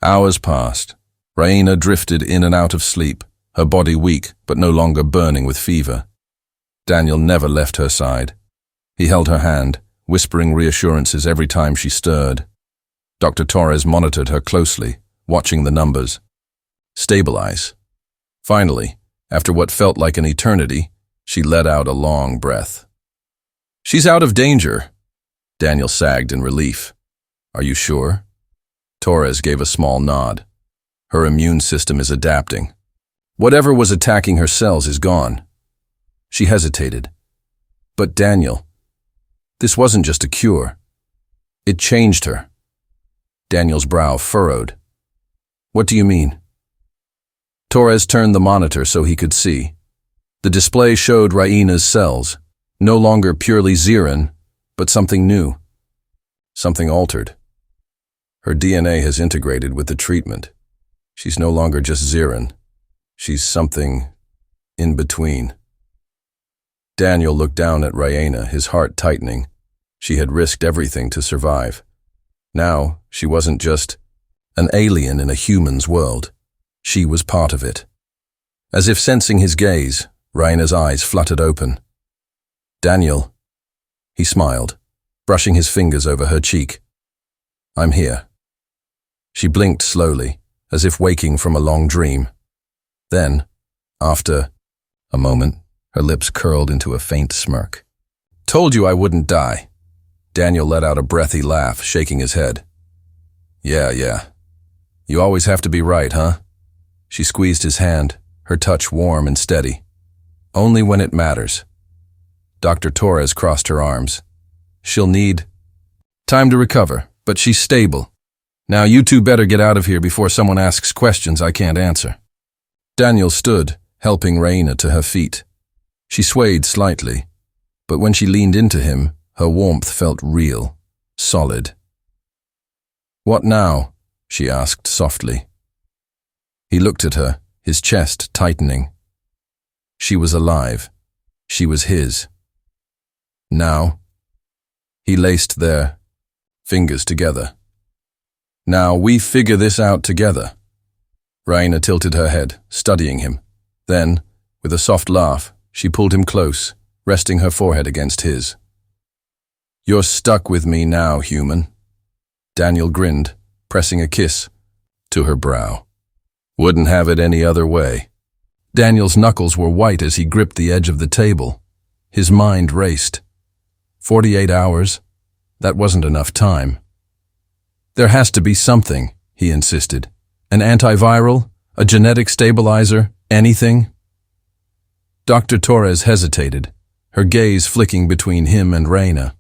Hours passed. Raina drifted in and out of sleep, her body weak but no longer burning with fever. Daniel never left her side. He held her hand, whispering reassurances every time she stirred. Dr. Torres monitored her closely, watching the numbers. Stabilize. Finally, after what felt like an eternity, she let out a long breath. She's out of danger. Daniel sagged in relief. Are you sure? Torres gave a small nod. Her immune system is adapting. Whatever was attacking her cells is gone. She hesitated. But Daniel, this wasn't just a cure. It changed her. Daniel's brow furrowed. What do you mean? Torres turned the monitor so he could see. The display showed Raina's cells, no longer purely Xeran, but something new. Something altered. Her DNA has integrated with the treatment. She's no longer just Xeran. She's something in between. Daniel looked down at Raina, his heart tightening. She had risked everything to survive. Now, she wasn't just an alien in a human's world. She was part of it. As if sensing his gaze, Raina's eyes fluttered open. Daniel. He smiled, brushing his fingers over her cheek. I'm here. She blinked slowly, as if waking from a long dream. Then, after a moment, her lips curled into a faint smirk. Told you I wouldn't die. Daniel let out a breathy laugh, shaking his head. Yeah. You always have to be right, huh? She squeezed his hand, her touch warm and steady. Only when it matters. Dr. Torres crossed her arms. She'll need time to recover, but she's stable. Now you two better get out of here before someone asks questions I can't answer. Daniel stood, helping Raina to her feet. She swayed slightly, but when she leaned into him, her warmth felt real, solid. What now? She asked softly. He looked at her, his chest tightening. She was alive. She was his. Now? He laced their fingers together. Now we figure this out together. Raina tilted her head, studying him. Then, with a soft laugh, she pulled him close, resting her forehead against his. You're stuck with me now, human. Daniel grinned, pressing a kiss to her brow. Wouldn't have it any other way. Daniel's knuckles were white as he gripped the edge of the table. His mind raced. 48 hours? That wasn't enough time. There has to be something, he insisted. An antiviral? A genetic stabilizer? Anything? Dr. Torres hesitated, her gaze flicking between him and Raina.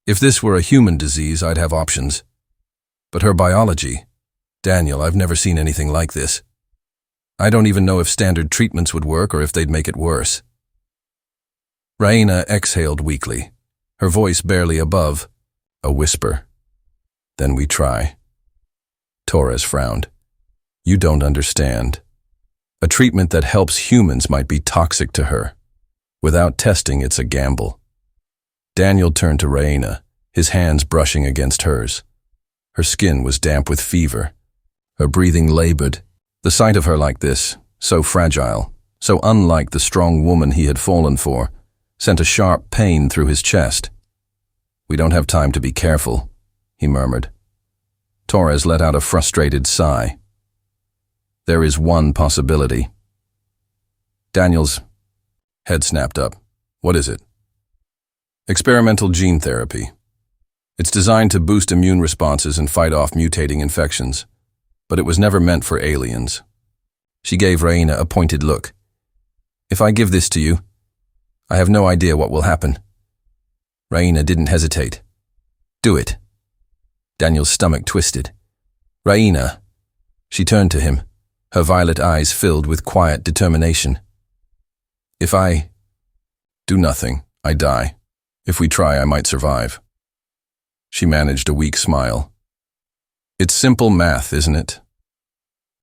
If this were a human disease, I'd have options. But her biology, Daniel, I've never seen anything like this. I don't even know if standard treatments would work or if they'd make it worse. Raina exhaled weakly, her voice barely above a whisper. Then we try. Torres frowned. You don't understand. A treatment that helps humans might be toxic to her. Without testing, it's a gamble. Daniel turned to Raina, his hands brushing against hers. Her skin was damp with fever. Her breathing labored. The sight of her like this, so fragile, so unlike the strong woman he had fallen for, sent a sharp pain through his chest. We don't have time to be careful, he murmured. Torres let out a frustrated sigh. There is one possibility. Daniel's head snapped up. What is it? Experimental gene therapy. It's designed to boost immune responses and fight off mutating infections, but it was never meant for aliens. She gave Raina a pointed look. If I give this to you, I have no idea what will happen. Raina didn't hesitate. Do it. Daniel's stomach twisted. Raina. She turned to him, her violet eyes filled with quiet determination. If I do nothing, I die. If we try, I might survive. She managed a weak smile. It's simple math, isn't it?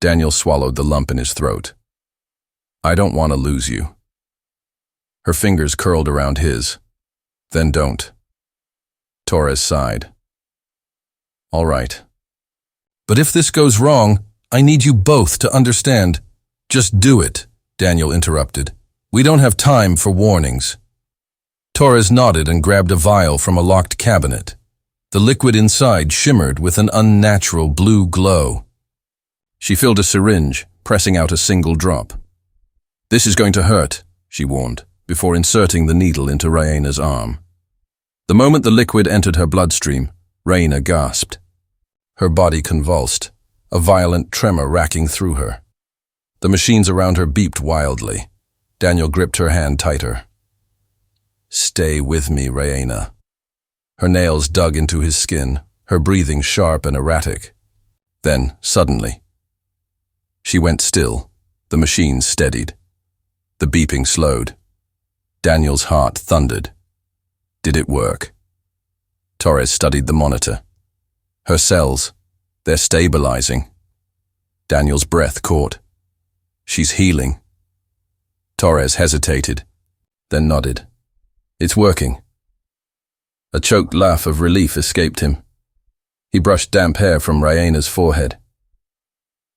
Daniel swallowed the lump in his throat. I don't want to lose you. Her fingers curled around his. Then don't. Torres sighed. All right. But if this goes wrong, I need you both to understand. Just do it, Daniel interrupted. We don't have time for warnings. Torres nodded and grabbed a vial from a locked cabinet. The liquid inside shimmered with an unnatural blue glow. She filled a syringe, pressing out a single drop. This is going to hurt, she warned, before inserting the needle into Raina's arm. The moment the liquid entered her bloodstream, Raina gasped. Her body convulsed, a violent tremor racking through her. The machines around her beeped wildly. Daniel gripped her hand tighter. Stay with me, Raina. Her nails dug into his skin, her breathing sharp and erratic. Then, suddenly, she went still. The machines steadied. The beeping slowed. Daniel's heart thundered. Did it work? Torres studied the monitor. Her cells, they're stabilizing. Daniel's breath caught. She's healing. Torres hesitated, then nodded. It's working. A choked laugh of relief escaped him. He brushed damp hair from Raina's forehead.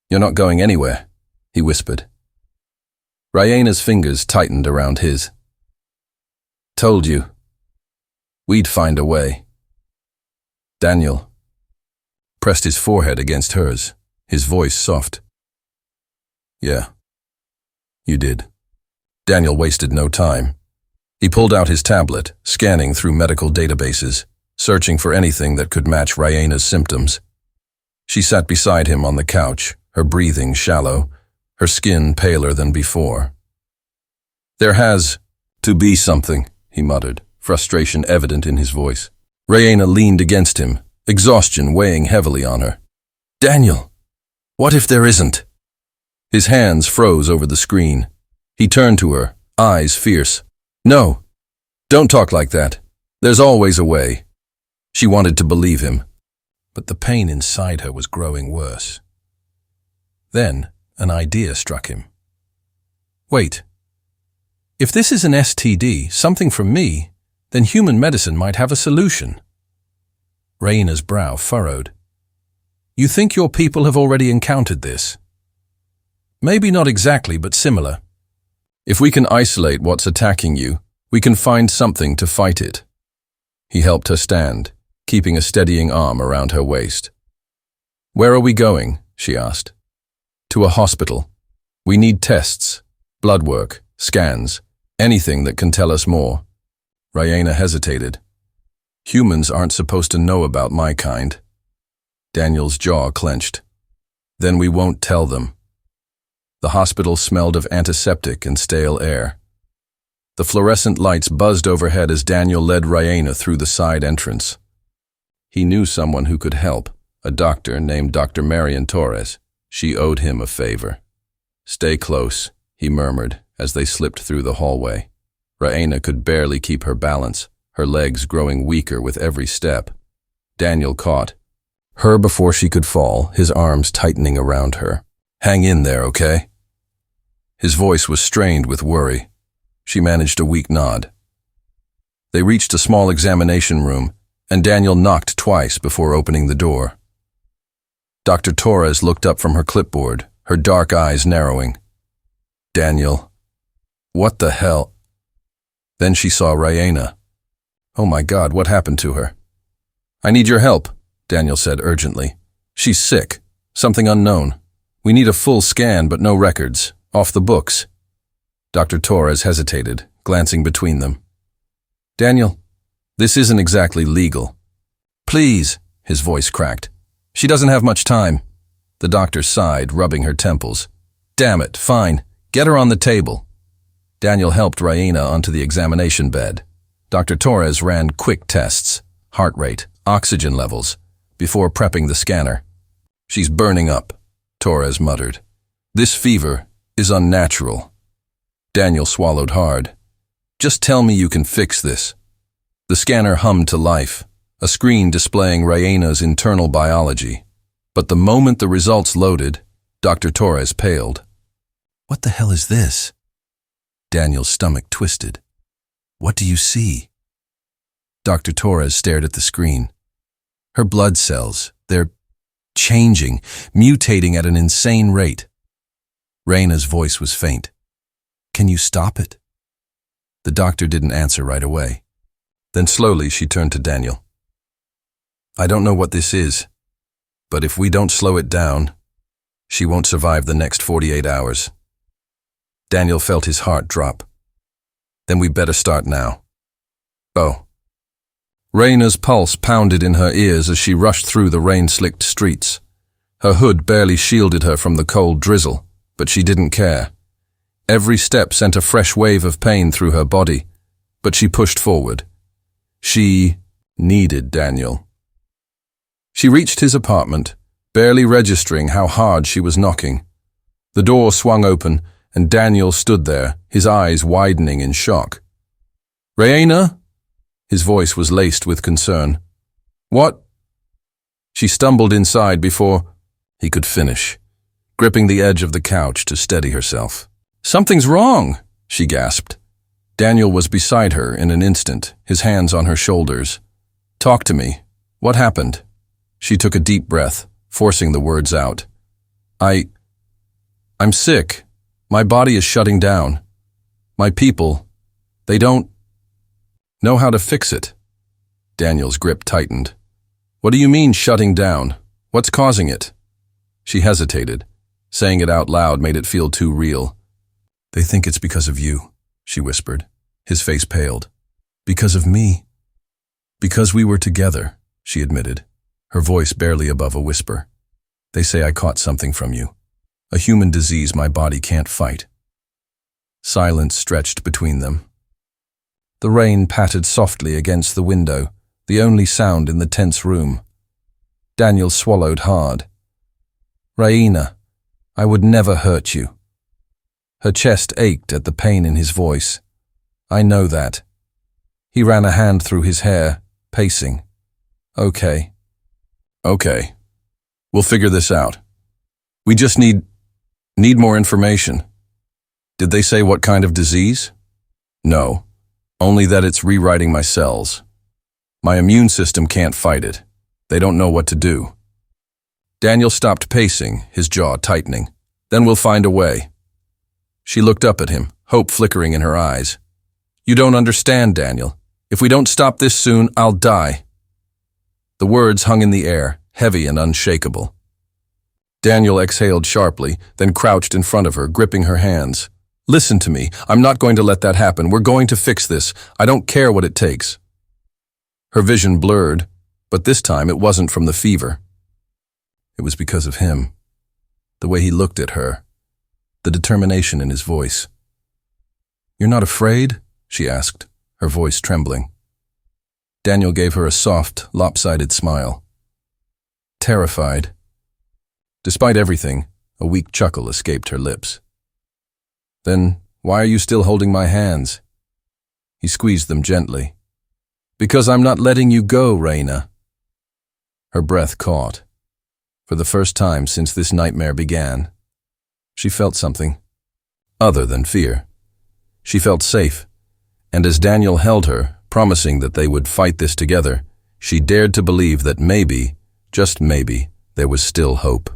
You're not going anywhere, he whispered. Raina's fingers tightened around his. Told you. We'd find a way. Daniel pressed his forehead against hers, his voice soft. Yeah, you did. Daniel wasted no time. He pulled out his tablet, scanning through medical databases, searching for anything that could match Raina's symptoms. She sat beside him on the couch, her breathing shallow, her skin paler than before. There has to be something, he muttered, frustration evident in his voice. Raina leaned against him, exhaustion weighing heavily on her. Daniel, what if there isn't? His hands froze over the screen. He turned to her, eyes fierce. No, don't talk like that. There's always a way. She wanted to believe him, but the pain inside her was growing worse. Then an idea struck him. Wait, if this is an STD, something from me, then human medicine might have a solution. Raina's brow furrowed. You think your people have already encountered this? Maybe not exactly, but similar. If we can isolate what's attacking you, we can find something to fight it. He helped her stand, keeping a steadying arm around her waist. Where are we going? She asked. To a hospital. We need tests, blood work, scans, anything that can tell us more. Raina hesitated. Humans aren't supposed to know about my kind. Daniel's jaw clenched. Then we won't tell them. The hospital smelled of antiseptic and stale air. The fluorescent lights buzzed overhead as Daniel led Raina through the side entrance. He knew someone who could help, a doctor named Dr. Marian Torres. She owed him a favor. Stay close, he murmured as they slipped through the hallway. Raina could barely keep her balance, her legs growing weaker with every step. Daniel caught her before she could fall, his arms tightening around her. Hang in there, okay? His voice was strained with worry. She managed a weak nod. They reached a small examination room, and Daniel knocked twice before opening the door. Dr. Torres looked up from her clipboard, her dark eyes narrowing. Daniel, what the hell? Then she saw Raina. Oh my God, what happened to her? I need your help, Daniel said urgently. She's sick, something unknown. We need a full scan, but no records. Off the books. Dr. Torres hesitated, glancing between them. Daniel, this isn't exactly legal. Please, his voice cracked. She doesn't have much time. The doctor sighed, rubbing her temples. Damn it, fine. Get her on the table. Daniel helped Raina onto the examination bed. Dr. Torres ran quick tests, heart rate, oxygen levels, before prepping the scanner. She's burning up, Torres muttered. This fever is unnatural. Daniel swallowed hard. Just tell me you can fix this. The scanner hummed to life, a screen displaying Raina's internal biology. But the moment the results loaded, Dr. Torres paled. What the hell is this? Daniel's stomach twisted. What do you see? Dr. Torres stared at the screen. Her blood cells, they're changing, mutating at an insane rate. Raina's voice was faint. Can you stop it? The doctor didn't answer right away. Then slowly she turned to Daniel. I don't know what this is, but if we don't slow it down, she won't survive the next 48 hours. Daniel felt his heart drop. Then we better start now. Oh. Raina's pulse pounded in her ears as she rushed through the rain-slicked streets. Her hood barely shielded her from the cold drizzle, but she didn't care. Every step sent a fresh wave of pain through her body, but she pushed forward. She needed Daniel. She reached his apartment, barely registering how hard she was knocking. The door swung open, and Daniel stood there, his eyes widening in shock. Raina? His voice was laced with concern. What? She stumbled inside before he could finish, gripping the edge of the couch to steady herself. Something's wrong, she gasped. Daniel was beside her in an instant, his hands on her shoulders. Talk to me. What happened? She took a deep breath, forcing the words out. I'm sick. My body is shutting down. My people, they don't know how to fix it. Daniel's grip tightened. What do you mean shutting down? What's causing it? She hesitated. Saying it out loud made it feel too real. They think it's because of you, she whispered. His face paled. Because of me? Because we were together, she admitted, her voice barely above a whisper. They say I caught something from you. A human disease my body can't fight. Silence stretched between them. The rain pattered softly against the window, the only sound in the tense room. Daniel swallowed hard. Raina, I would never hurt you. Her chest ached at the pain in his voice. I know that. He ran a hand through his hair, pacing. Okay. Okay. We'll figure this out. We just need more information. Did they say what kind of disease? No. Only that it's rewriting my cells. My immune system can't fight it. They don't know what to do. Daniel stopped pacing, his jaw tightening. Then we'll find a way. She looked up at him, hope flickering in her eyes. You don't understand, Daniel. If we don't stop this soon, I'll die. The words hung in the air, heavy and unshakable. Daniel exhaled sharply, then crouched in front of her, gripping her hands. Listen to me. I'm not going to let that happen. We're going to fix this. I don't care what it takes. Her vision blurred, but this time it wasn't from the fever. It was because of him. The way he looked at her. The determination in his voice. You're not afraid? She asked, her voice trembling. Daniel gave her a soft, lopsided smile. Terrified. Despite everything, a weak chuckle escaped her lips. Then, why are you still holding my hands? He squeezed them gently. Because I'm not letting you go, Raina. Her breath caught. For the first time since this nightmare began, she felt something other than fear. She felt safe, and as Daniel held her, promising that they would fight this together, she dared to believe that maybe, just maybe, there was still hope.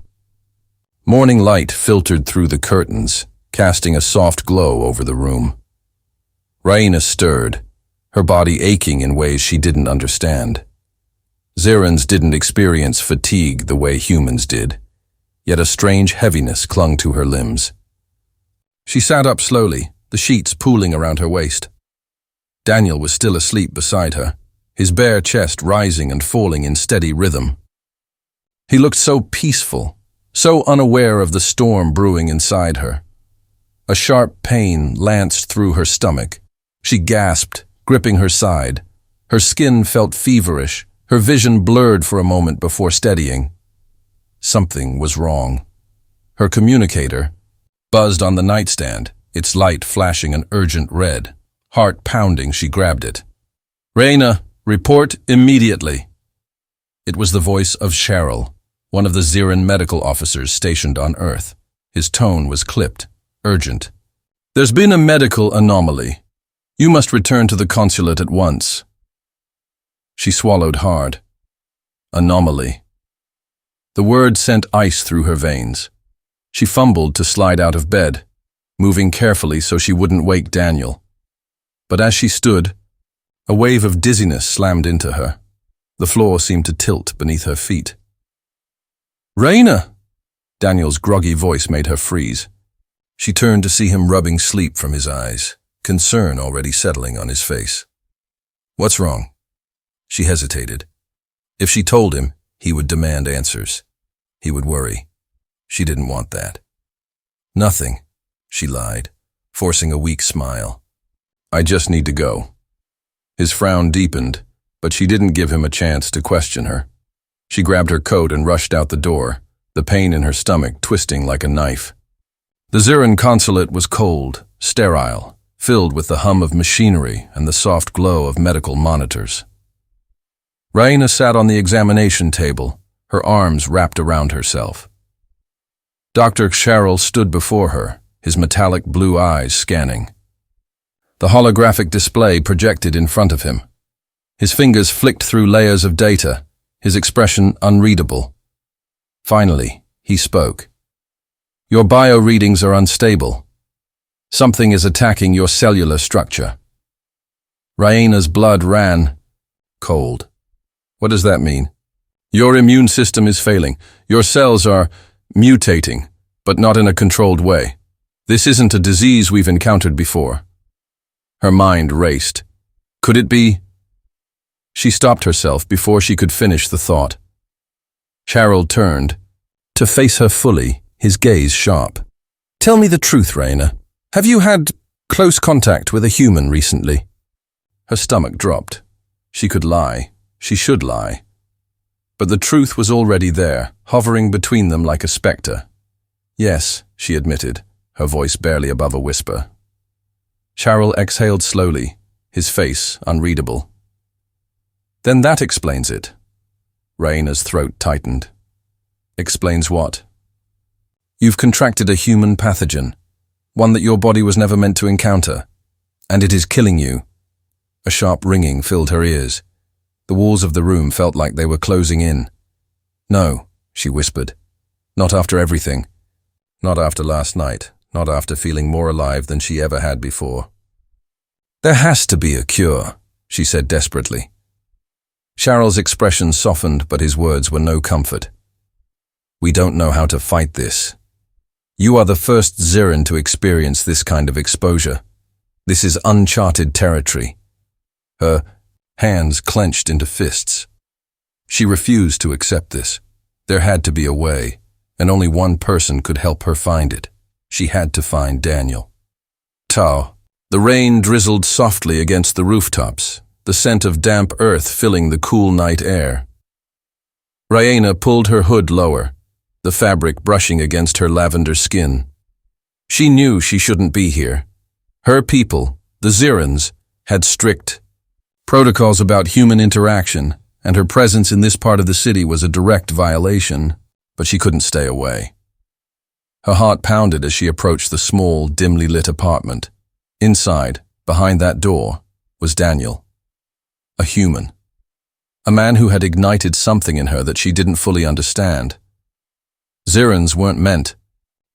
Morning light filtered through the curtains, casting a soft glow over the room. Raina stirred, her body aching in ways she didn't understand. Zirans didn't experience fatigue the way humans did, yet a strange heaviness clung to her limbs. She sat up slowly, the sheets pooling around her waist. Daniel was still asleep beside her, his bare chest rising and falling in steady rhythm. He looked so peaceful, so unaware of the storm brewing inside her. A sharp pain lanced through her stomach. She gasped, gripping her side. Her skin felt feverish, her vision blurred for a moment before steadying. Something was wrong. Her communicator buzzed on the nightstand, its light flashing an urgent red. Heart pounding, she grabbed it. Raina, report immediately. It was the voice of Cheryl, one of the Ziran medical officers stationed on Earth. His tone was clipped, urgent. There's been a medical anomaly. You must return to the consulate at once. She swallowed hard. Anomaly. The word sent ice through her veins. She fumbled to slide out of bed, moving carefully so she wouldn't wake Daniel. But as she stood, a wave of dizziness slammed into her. The floor seemed to tilt beneath her feet. "Raina!" Daniel's groggy voice made her freeze. She turned to see him rubbing sleep from his eyes, concern already settling on his face. "What's wrong?" She hesitated. If she told him, he would demand answers. He would worry. She didn't want that. "Nothing," she lied, forcing a weak smile. "I just need to go." His frown deepened, but she didn't give him a chance to question her. She grabbed her coat and rushed out the door, the pain in her stomach twisting like a knife. The Zirin consulate was cold, sterile, filled with the hum of machinery and the soft glow of medical monitors. Raina sat on the examination table, her arms wrapped around herself. Dr. Cheryl stood before her, his metallic blue eyes scanning. The holographic display projected in front of him. His fingers flicked through layers of data, his expression unreadable. Finally, he spoke. "Your bio-readings are unstable. Something is attacking your cellular structure." Raina's blood ran cold. "What does that mean?" "Your immune system is failing. Your cells are mutating, but not in a controlled way. This isn't a disease we've encountered before." Her mind raced. Could it be? She stopped herself before she could finish the thought. Cheryl turned, to face her fully, his gaze sharp. "Tell me the truth, Raina. Have you had close contact with a human recently?" Her stomach dropped. She could lie. She should lie. But the truth was already there, hovering between them like a specter. "Yes," she admitted, her voice barely above a whisper. Cheryl exhaled slowly, his face unreadable. "Then that explains it." Raina's throat tightened. "Explains what?" "You've contracted a human pathogen, one that your body was never meant to encounter, and it is killing you." A sharp ringing filled her ears. The walls of the room felt like they were closing in. "No," she whispered. "Not after everything. Not after last night. Not after feeling more alive than she ever had before." "There has to be a cure," she said desperately. Cheryl's expression softened, but his words were no comfort. "We don't know how to fight this. You are the first Zirin to experience this kind of exposure. This is uncharted territory." Her hands clenched into fists. She refused to accept this. There had to be a way, and only one person could help her find it. She had to find Daniel. Tao. The rain drizzled softly against the rooftops, the scent of damp earth filling the cool night air. Raina pulled her hood lower, the fabric brushing against her lavender skin. She knew she shouldn't be here. Her people, the Zirins, had strict protocols about human interaction, and her presence in this part of the city was a direct violation, but she couldn't stay away. Her heart pounded as she approached the small, dimly lit apartment. Inside, behind that door, was Daniel. A human. A man who had ignited something in her that she didn't fully understand. Zirins weren't meant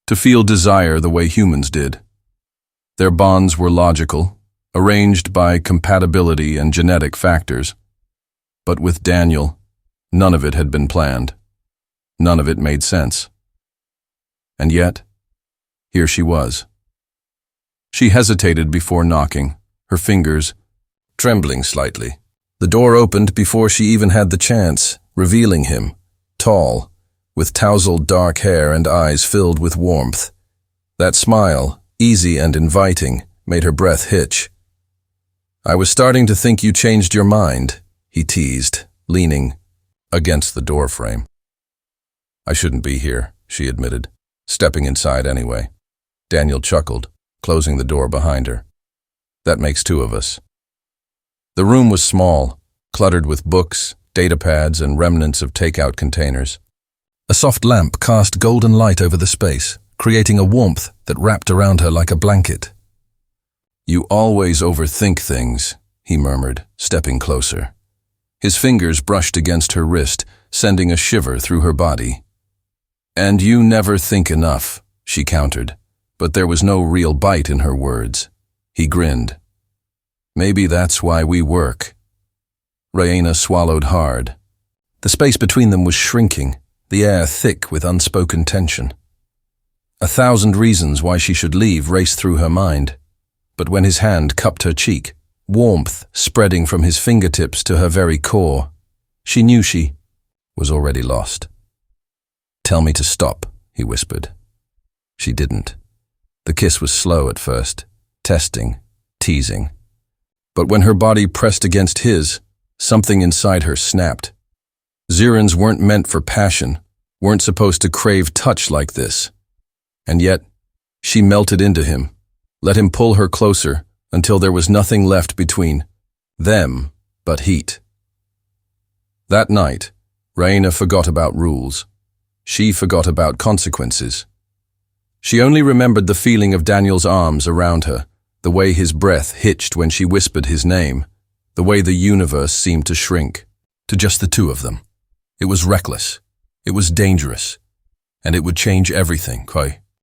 to feel desire the way humans did. Their bonds were logical, arranged by compatibility and genetic factors. But with Daniel, none of it had been planned. None of it made sense. And yet, here she was. She hesitated before knocking, her fingers trembling slightly. The door opened before she even had the chance, revealing him, tall, with tousled dark hair and eyes filled with warmth. That smile, easy and inviting, made her breath hitch. "I was starting to think you changed your mind," he teased, leaning against the doorframe. "I shouldn't be here," she admitted, stepping inside anyway. Daniel chuckled, closing the door behind her. "That makes two of us." The room was small, cluttered with books, data pads, and remnants of takeout containers. A soft lamp cast golden light over the space, creating a warmth that wrapped around her like a blanket. "You always overthink things," he murmured, stepping closer. His fingers brushed against her wrist, sending a shiver through her body. And you never think enough, she countered, but there was no real bite in her words. He grinned. Maybe that's why we work. Raina swallowed hard. The space between them was shrinking, the air thick with unspoken tension. 1,000 reasons why she should leave raced through her mind, but when his hand cupped her cheek, warmth spreading from his fingertips to her very core, she knew she was already lost. "Tell me to stop," he whispered. She didn't. The kiss was slow at first, testing, teasing. But when her body pressed against his, something inside her snapped. Zirans weren't meant for passion, weren't supposed to crave touch like this. And yet, she melted into him, let him pull her closer until there was nothing left between them but heat. That night, Raina forgot about rules. She forgot about consequences. She only remembered the feeling of Daniel's arms around her, the way his breath hitched when she whispered his name, the way the universe seemed to shrink, to just the two of them. It was reckless, it was dangerous, and it would change everything, Koi.